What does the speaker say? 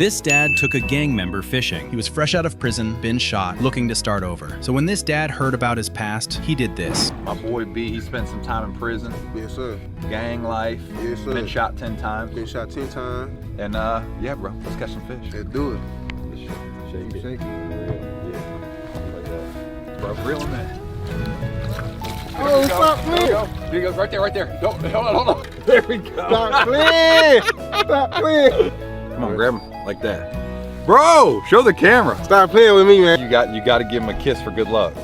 This dad took a gang member fishing. He was fresh out of prison, been shot, looking to start over. So when this dad heard about his past, he did this. My boy B, he spent some time in prison. Yes, sir. Gang life. Yes, sir. Been shot 10 times. Been shot 10 times. And yeah, bro, let's catch some fish. Let's do it. Shake it. Shake it. Yeah. Like that. Bro, reel him in. Oh, stop playing. Here he goes, right there. Don't, hold on. There we go. Stop playing. Stop playing. Come on, grab him like that. Bro, show the camera. Stop playing with me, man. You got to give him a kiss for good luck.